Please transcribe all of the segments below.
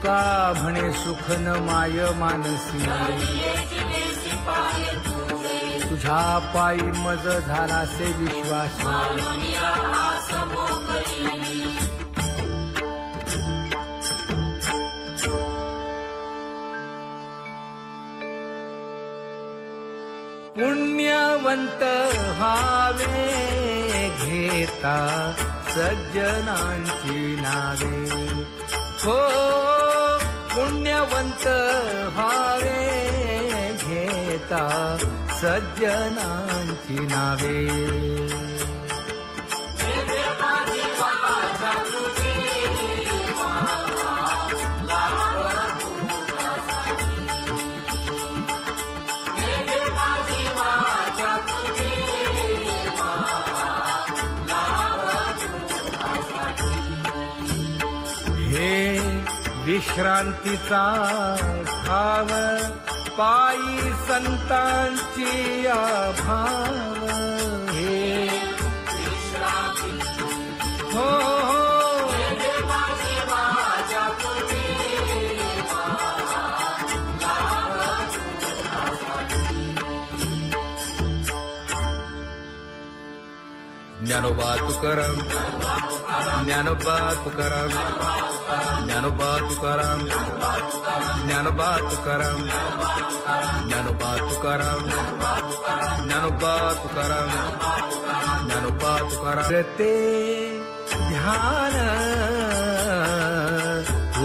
तुका म्हणे सुख न माय मानसी, तुझ्या पायी मज झालासे विश्वास, पुण्यवंत व्हावे घेता सज्जनांची नावे, हो पुण्यवंत व्हावे घेता सज्जनांची नावे. हे विश्रांतीचा भाव पायी संतांची अभाव, हे हो ज्ञानोबा तुकाराम, ज्ञानोबा तुकाराम, ज्ञानोबा तुकाराम, ज्ञानोबा तुकाराम, ज्ञानोबा तुकाराम, ज्ञानोबा तुकाराम, ज्ञानोबा तुकाराम. ते ध्यान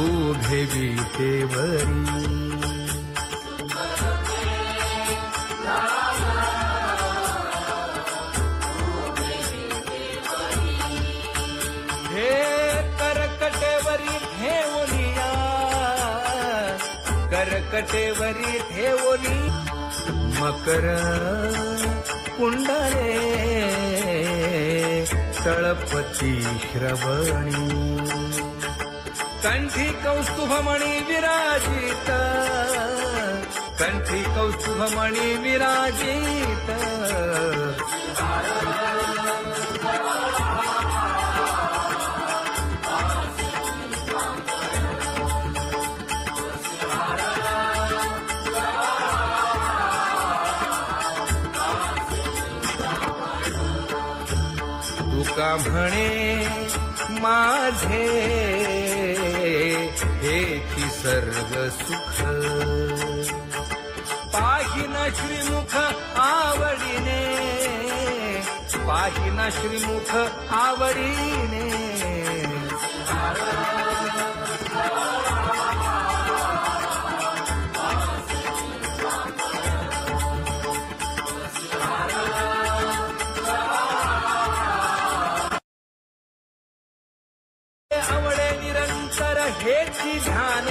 उभे विटेवरी, करकटेवरी ठेवली मकर कुंडले, तळपती श्रवणी, कंठी कौस्तुभमणी विराजित, कंठी कौस्तुभमणी विराजित. तुका म्हणे माझे हेची सर्व सुख, पाहिना श्रीमुख आवडीने, पाहिना श्रीमुख आवडीने. आवडे निरंतर हेची ध्यान,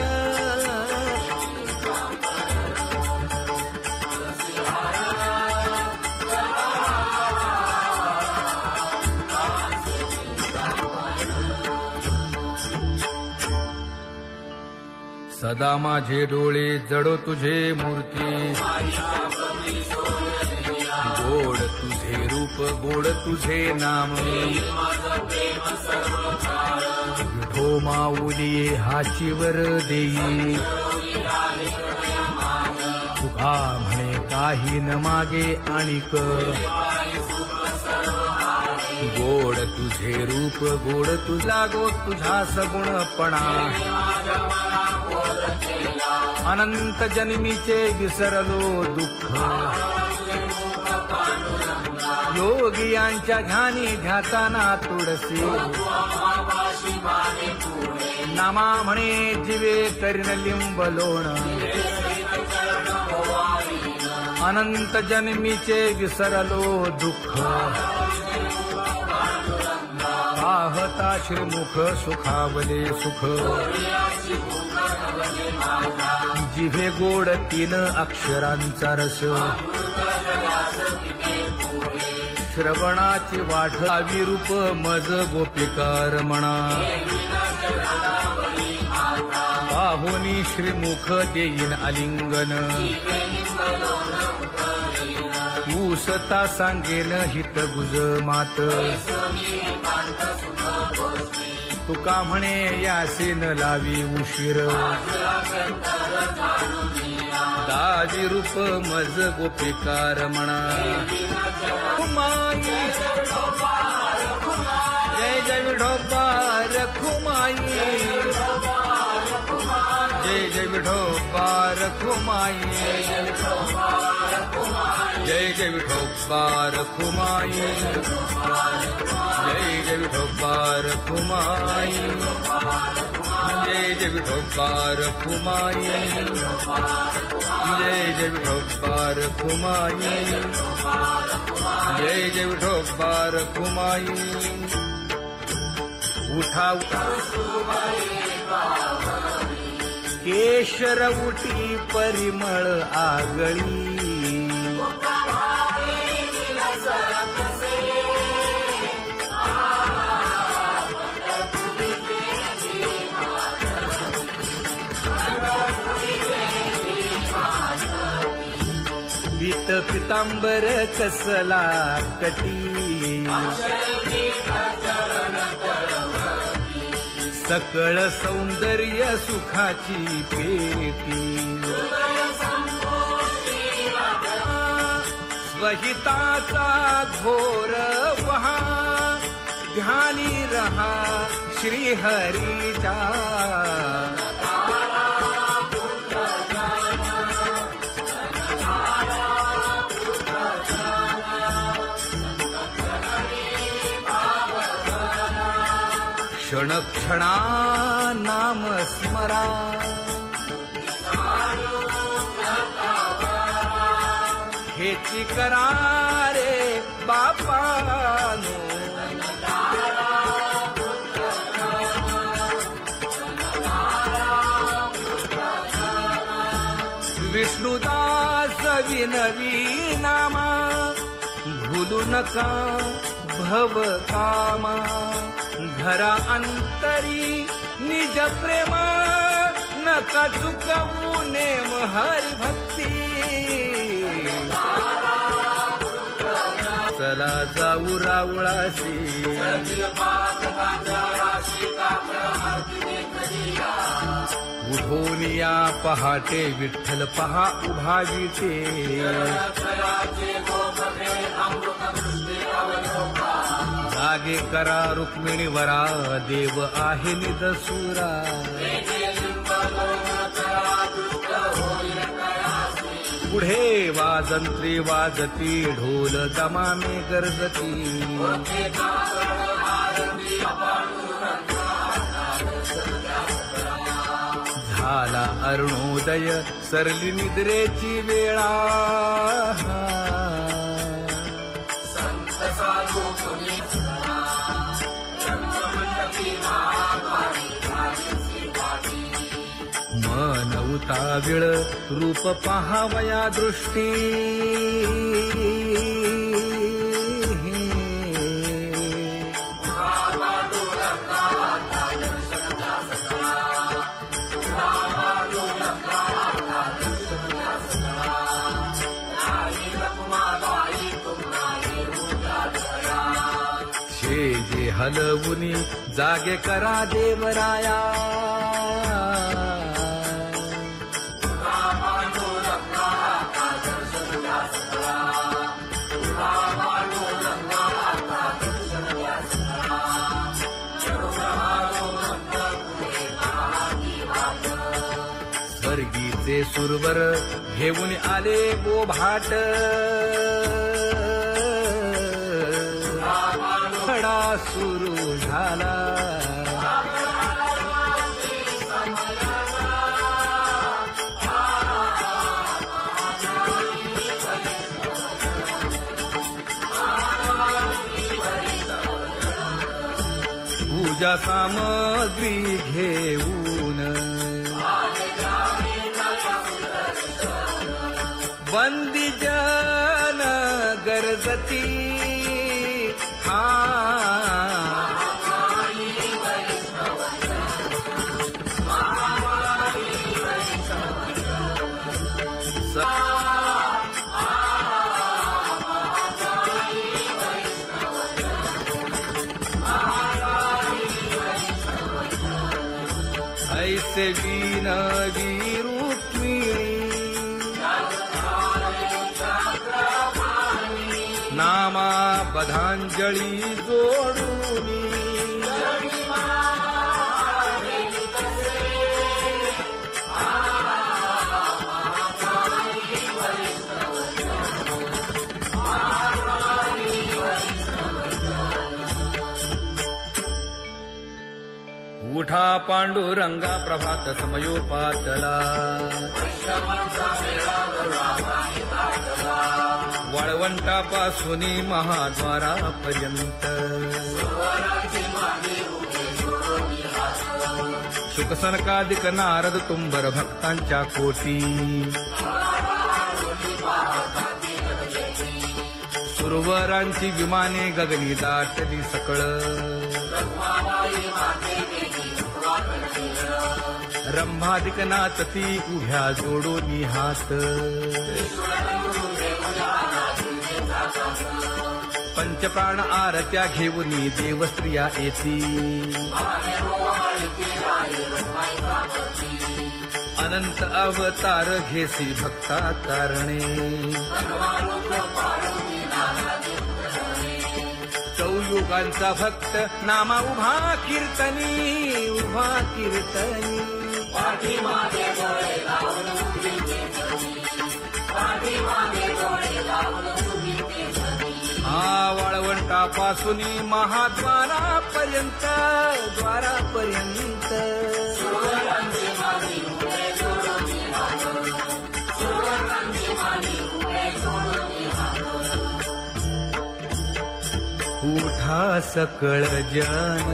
सदा माझे डोळे जडो तुझे मूर्ती, गोड तुझे रूप गोड तुझे नाम, विठो माऊली हाचीवर देई, तुका म्हणे काही न मागे आणिक, गोड तुझे रूप गोड तुझा गो तुझा सगुणपणा, अनंत जन्मीचे विसरलो दुःख, योगियांच्या ध्यानी ध्याताना तुळसी, नामा म्हणे जीवे करीन लिंब लोण, अनंत जन्मीचे विसरलो दुःख, पाहता श्रीमुख सुखावले सुख, जिभे गोड 3 अक्षरांचा रस, श्रवणाची वाढ विरूप मज गोपिकार म्हणा, पाहुनी श्रीमुख देईन आलिंगन, ऊसता सांगेन हित गुज मात, तुका म्हणे यासे न लावी उशीर दाजी रूप मज गोपिकार म्हणा खुमाई जय जय विठोबा रखुमाई जय जय विठोबा रखुमाई जय जय विठोबा रखुमाई जय जय विठोबा रखुमाई जय जय विठोबा रखुमाई जय जय विठोबा रखुमाई जय जय विठोबा रखुमाई उठा केशर उठी परिमळ आगळी पीत पितांबर कसला कटी सकळ सौंदर्य सुखाची पेटी स्वहिताचा घोर वहा ध्यानी रहा श्रीहरीचा क्षण क्षणा नाम स्मरा हेची करा रे बापानो विष्णुदास विनवी नामा भूलू नका भव कामा घरा अंतरी निज प्रेम नका चुकवू नेम हरी भक्ती चला जाऊ रावळाशी उठोनिया पहाटे विठ्ठल पहा उभा विटे जागे करा रुक्मिणी वरा देव आहे निदसुरा पुढे वाजंत्री वाजती ढोल दमामे गरजती झाला अरुणोदय सरली निद्रेची वेळा मन उताविळ रूप पहावया दृष्टी जे हलवुनी जागे करा देवराया स्वर्गीचे सुरवर घेऊन आले बोभाट खडा सुरू झाला पूजा सामग्री घेऊन बंदी जन गरजती तसे विनवी रुक्मिणी नामा बधांजळी जोडूनी उठा पांडुरंगा प्रभात समयोपातला वाळवंटापासून महाद्वारापर्यंत शुकसनकादिक नारद तुंबर भक्तांच्या कोटी सुरवरांची विमाने गगनी दाटली सकळ रंभादिक नाचती उभ्या जोडोनी हात पंचप्राण आरत्या घेऊनी देवस्त्रिया येती अनंत अवतार घेसी भक्ता तारणे चौयुगांचा भक्त नामा उभा कीर्तनी उभा कीर्तनी वाळवंटापासून महाद्वारापर्यंत द्वारापर्यंत उठा सकळ जन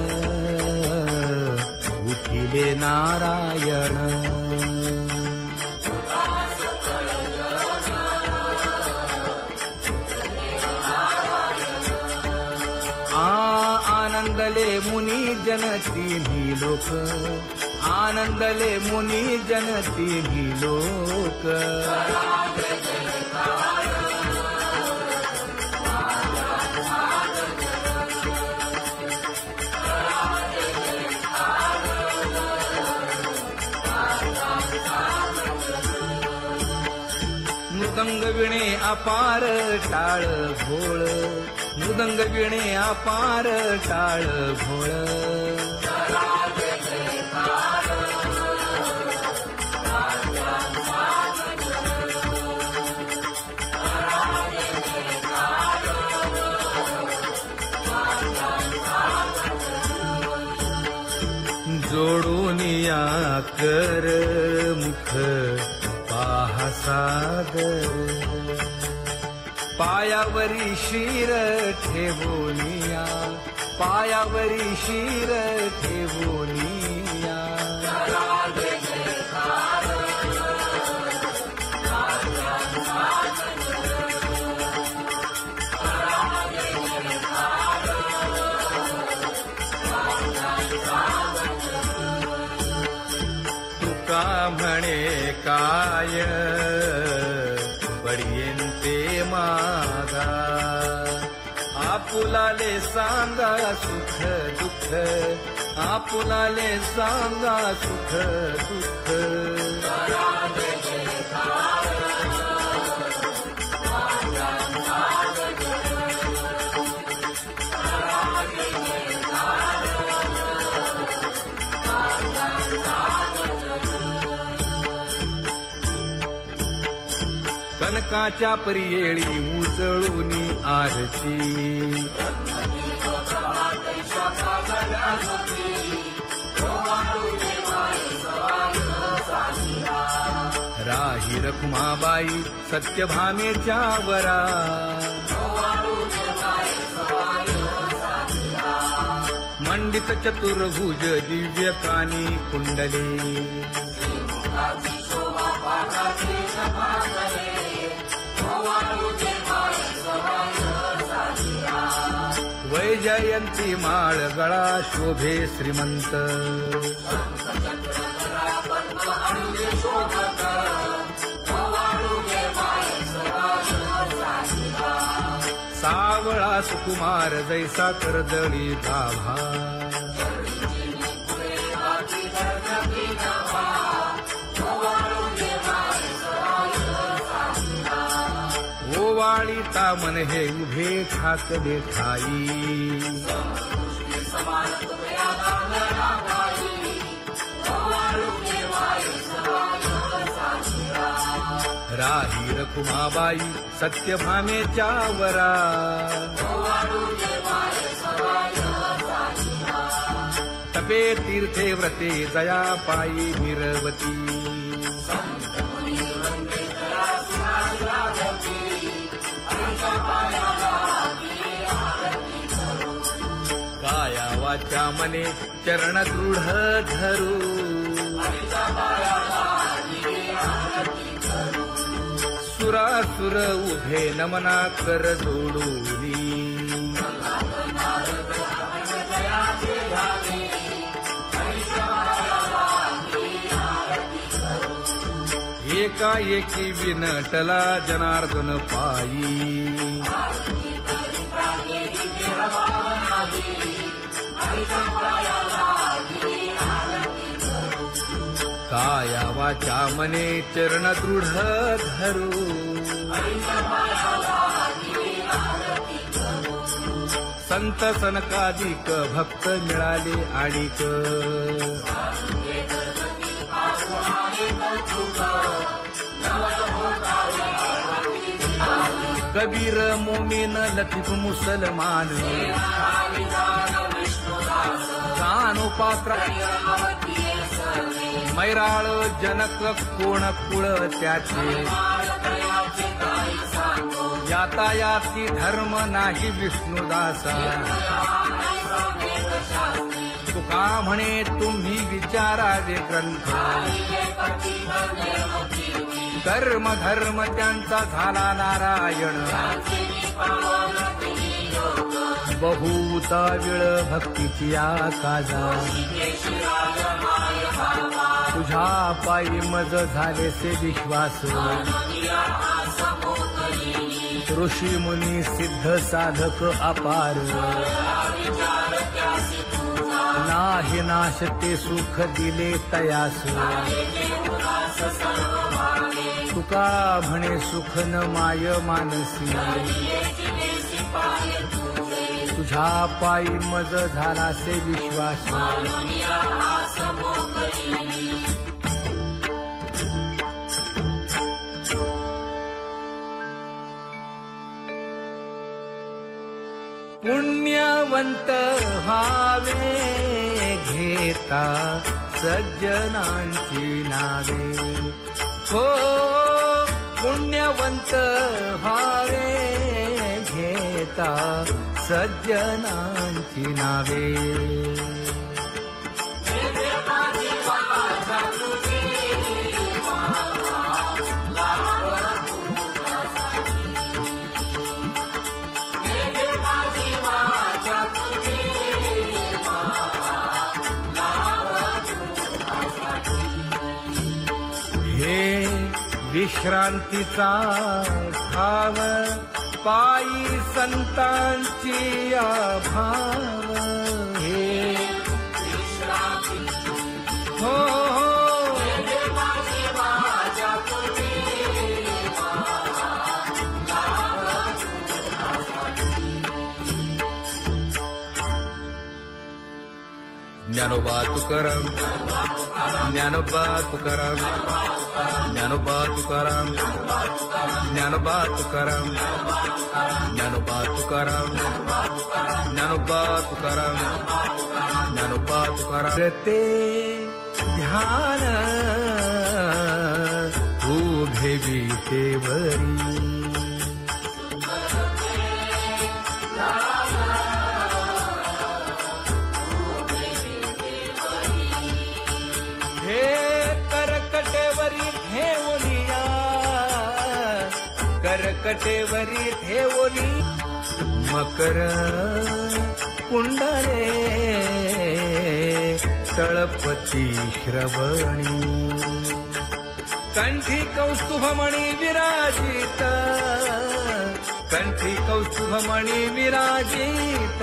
उठिले नारायण आनंदले मुनी जन तिन्ही लोक आनंदले मुनी जन तिन्ही लोक मृदंग विणे अपार टाळ भोळ मृदंग विणे अपार टाळ भोळ जोडूनिया कर मुख पाहा सागर पायावरी शिर ठेवोनिया पायावरी शिर ठेवोनिया तुका म्हणे काय बडियेंते मागा आपुलाले सांगा सुख दुःख आपुलाले सांगा सुख दुःख कनकाच्या परियेळी उजळूनी आरती राही रखुमाबाई सत्यभामेच्या वरा मंडित चतुर्भुज दिव्य कानी कुंडले वैजयंती माळ गळा शोभे श्रीमंत सावळा सुकुमार जैसा कर्दळी गाभा पाळीता मन हे उभे ठाकले ठाई राही रखुमाबाई सत्यभामेच्या वरा तपे तीर्थे व्रते जया पायी निरवती काया वाचा मने चरण दृढ धरू सुरासुर उभे नमना कर जोडूनी एकाएकी विनटला जनार्दन पायी काया वाचा मने चरण दृढ धरू संत सनकादिक भक्त मिळाले आणिक कबीर मोमीन लतीफ मुसलमान जानोपात्र मैराळ जनक कोण कुळ त्याचे यातायाती धर्म नाही विष्णुदासा तुका म्हणे तुम्ही विचारावे ग्रंथ कर्म धर्म त्यांचा झाला नारायण बहुता वेळ भक्तीची आकाजा तुझ्या पायी मज झाले से विश्वास ऋषी मुनी सिद्ध साधक अपार नाही नाश ते सुख दिले तयास तुका म्हणे सुख न माय मानसी तुझ्या पायी मज झाला से विश्वास पुण्यवंत व्हावे घेता सज्जनांची नावे हो पुण्यवंत व्हावे घेता सज्जनांची नावे हे विश्रांतीचा भाव पायी संतांची भाव हे हो ज्ञानोबा तुकाराम ज्ञानोबा तुकाराम ज्ञानोबा तुकाराम ज्ञानोबा तुकाराम ज्ञानोबा तुकाराम ज्ञानोबा तुकाराम ज्ञानोबा तुकाराम ते ध्यान उभे विटेवरी करकटेवरी ठेवली मकर कुंडले तळपती श्रवणी कंठी कौस्तुभमणी विराजित कंठी कौस्तुभमणी विराजित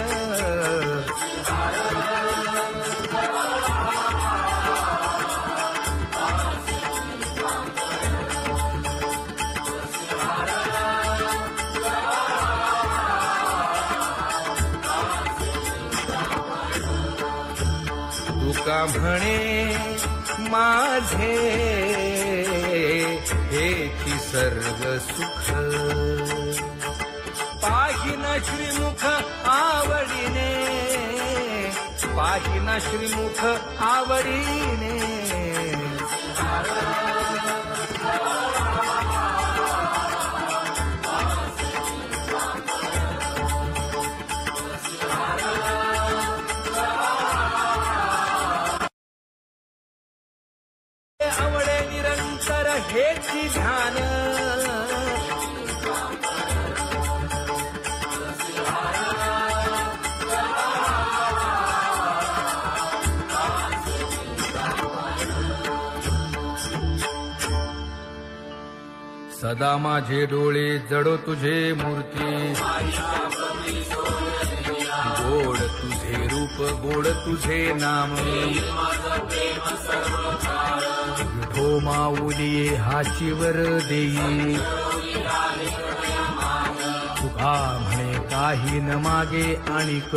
तुका म्हणे माझे हेची सर्व सुख पाहिना श्रीमुख आवडीने पाहिना श्रीमुख आवडीने आवडे निरंतर हेची ध्यान सदा माझे डोळे जडो तुझे मूर्ती गोड तुझे रूप गोड तुझे नाम विठो माऊली हाचीवर देई तुका म्हणे काही न मागे आणिक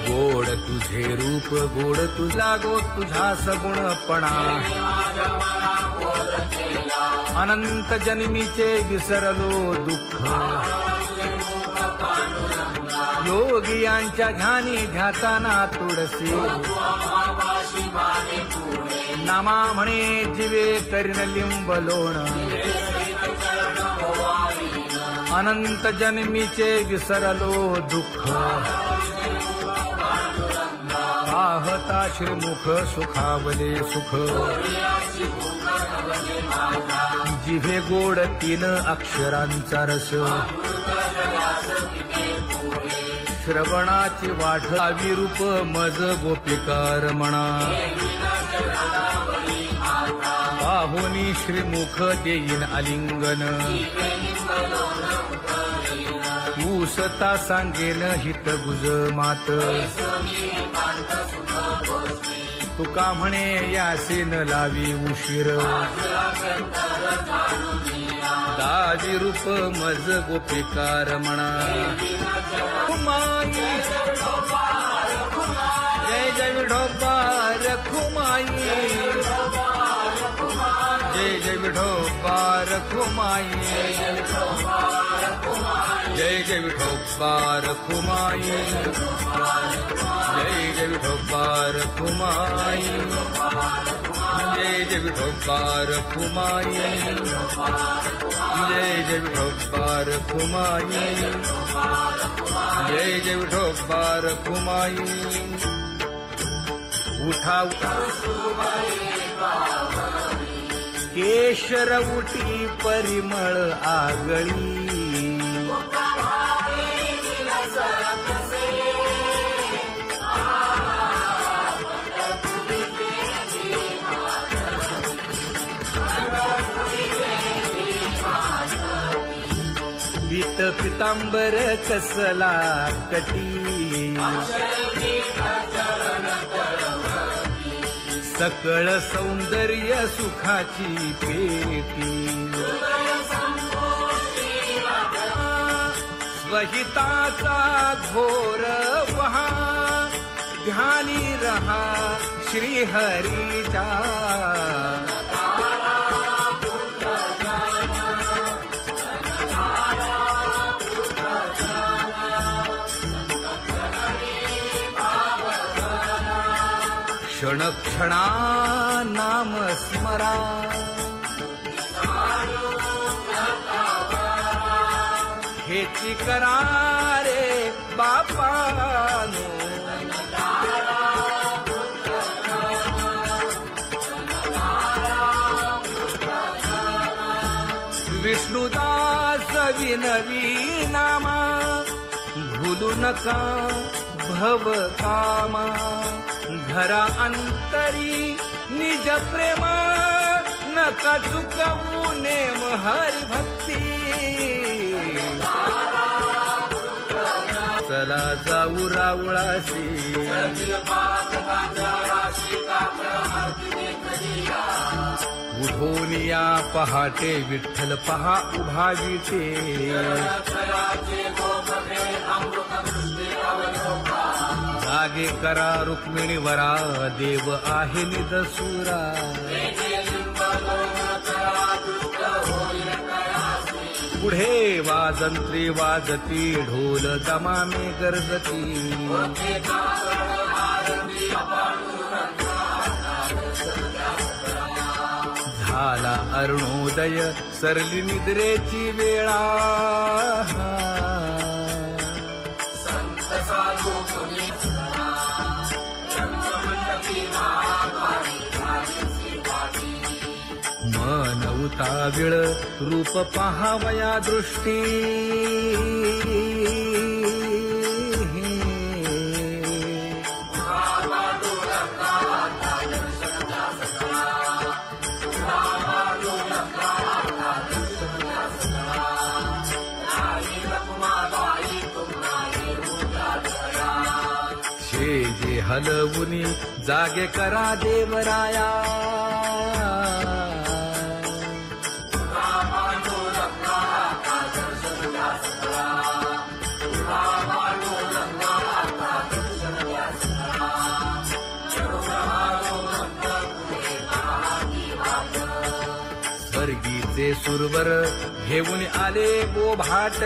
गोड तुझे रूप गोड तुझा गो तुझा सगुणपणा अनंत जन्मीचे विसरलो दुःख योगियांच्या ध्यानी ध्याताना तुळसी नामा म्हणे जीवे करीन लिंब लोण अनंत जन्मीचे विसरलो दुःख पाहता श्रीमुख सुखावले सुख जिभे गोड 3 अक्षरांचा रस श्रवणाची वाट विरूप मज गोपिकार म्हणा पाहुनी श्रीमुख देईन आलिंगन ऊसता सांगेन हित गुज मात तुका म्हणे यासे न लावी उशीर दाजी रूप मज गोपिकार म्हणा जय जय विठोबा रखुमाई जय जय विठोबा रखुमाई जय जय विठोबा रखुमाई जय जय विठोबा रखुमाई जय जय विठोबा रखुमाई जय जय विठोबा रखुमाई जय जय विठोबा रखुमाई उठा केशर उठी परिमळ आगळी पीत पितांबर कसला कटी सकळ सौंदर्य सुखाची पेटी स्वहिताचा घोर वहा ध्यानी रहा श्रीहरीचा क्षण क्षणा नाम स्मरा हेची करा रे बापानो विष्णुदास विनवी नामा भूलू नका भव कामा घरा अंतरी निज प्रेम नका चुकवू नेम हरी भक्ती चला जाऊ रावळाशी उठोनिया पहाटे विठ्ठल पहा उभा विटे जागे करा रुक्मिणी वरा, देव आहे निजसुरा. पुढे वाजंत्री वाजती, ढोल दमामे गरजती. झाला अरुणोदय, सरली निद्रेची वेळा. मन उताविळ, रूप पहावया दृष्टी. शेजे हलवुनी, जागे करा देवराया. स्वर्गीचे सुरवर घेऊन आले बोभाट.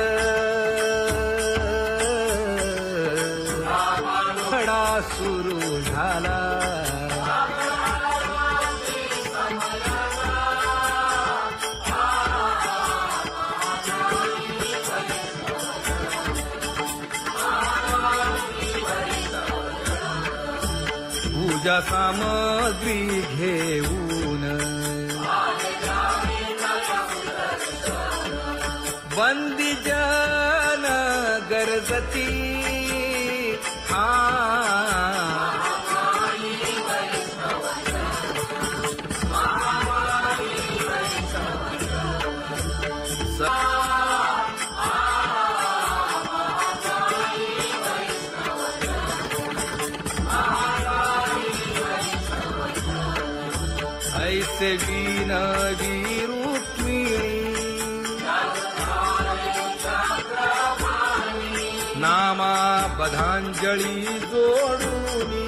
खडा सुरू झाला. पूजा सामग्री घेऊन बंदी जन गरजती. ऐसे विनवी रुक्मिणी, नामा बधांजळी जोडूनी.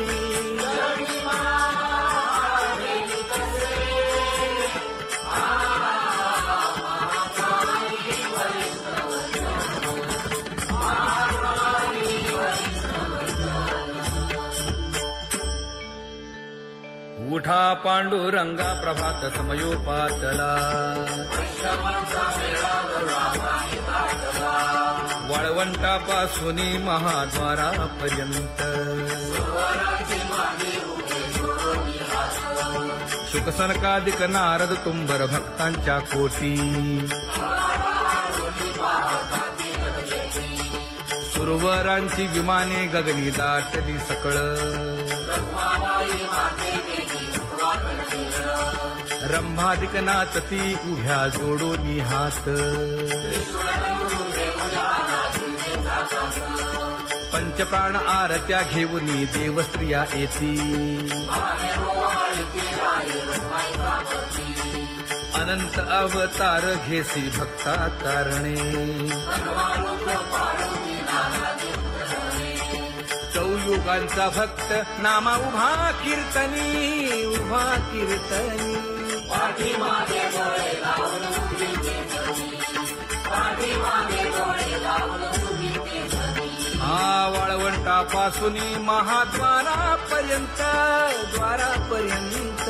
उठा पांडुरंगा, प्रभात समयोपातला. वाळवंटापासून महाद्वारापर्यंत, शुकसनकादिक नारद तुंबर भक्तांच्या कोटी. सुरवरांची विमाने गगनी दाटली सकळ. रंभादिक नाचती, उभ्या जोडोनी हात. पंचप्राण आरत्या घेऊनी देवस्त्रिया येती. अनंत अवतार घेसी भक्ता तारणे. चौयुगांचा भक्त नामा उभा कीर्तनी, उभा कीर्तनी. वाळवंटापासून महाद्वारापर्यंत, द्वारापर्यंत.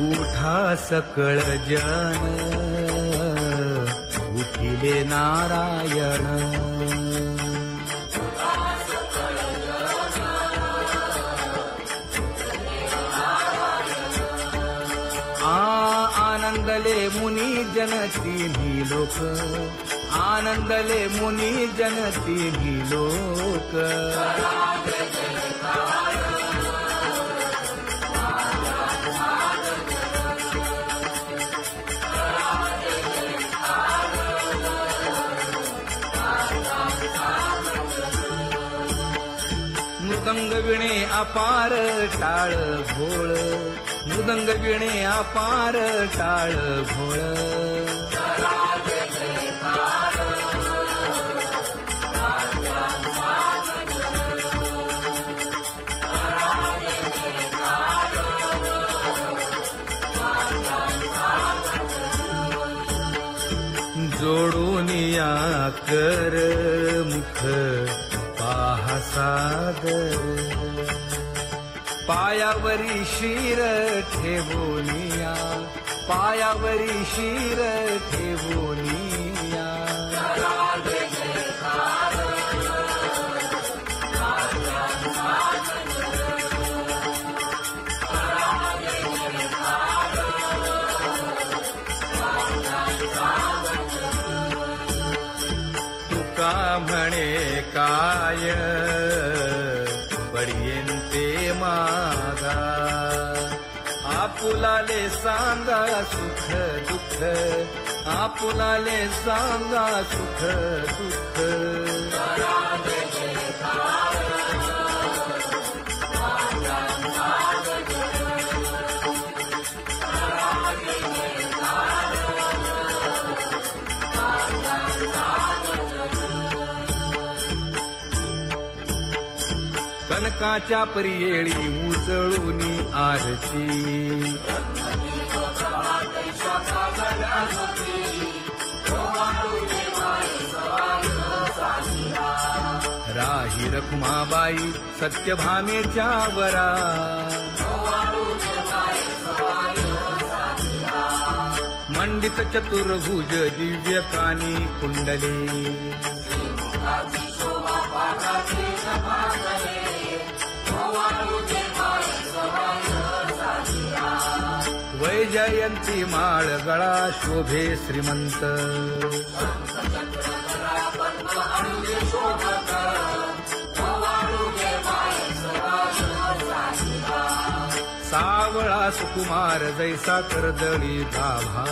उठा सकळ जन, उठिले नारायण. आनंदले मुनी जन तिन्ही लोक, आनंदले मुनी जन तिन्ही लोक. मृदंग विणे अपार टाळ भोळ, मृदंग विणे अपार टाळ भोळ जोडून या कर मुख पाहा सादर पायावरी शिर ठेवोनिया पायावरी शिर ठेवोनिया तुका म्हणे काय बडियेन ते मागा आपुलाले सांगा सुख दुःख आपुलाले सांगा सुख दुःख कनकाच्या परियेळी उजळूनी आरती राही रखुमाबाई सत्यभामेच्या वरा मंडित चतुर्भुज दिव्य कानी कुंडले वैजयंती माळ गळा शोभे श्रीमंत सावळा सुकुमार जैसा कर्दळी गाभा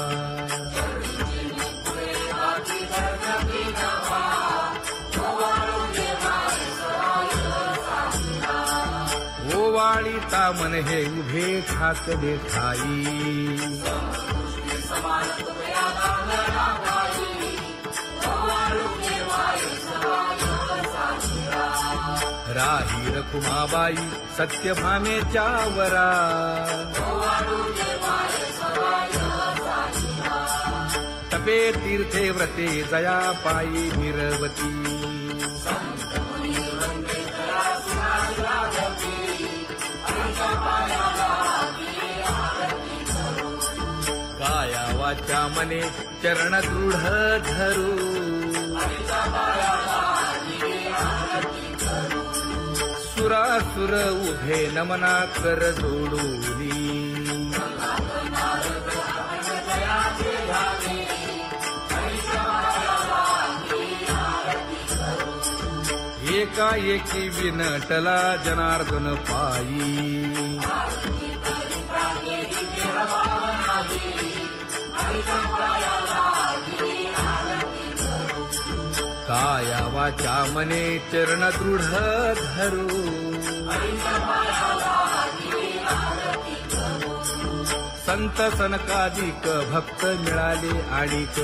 ओवाळीता मन हे उभे ठाकले ठाई राही रखुमाबाई सत्यभामेच्या वरा तपे तीर्थे व्रते जया पायी निरवती काया वाचा मने चरण दृढ धरू सुरासुर उभे नमना कर जोडूनी एकाएकी विनटला जनार्दन पायी काया वाचा मने चरण दृढ धरू संत सनकादिक भक्त मिळाले आणिक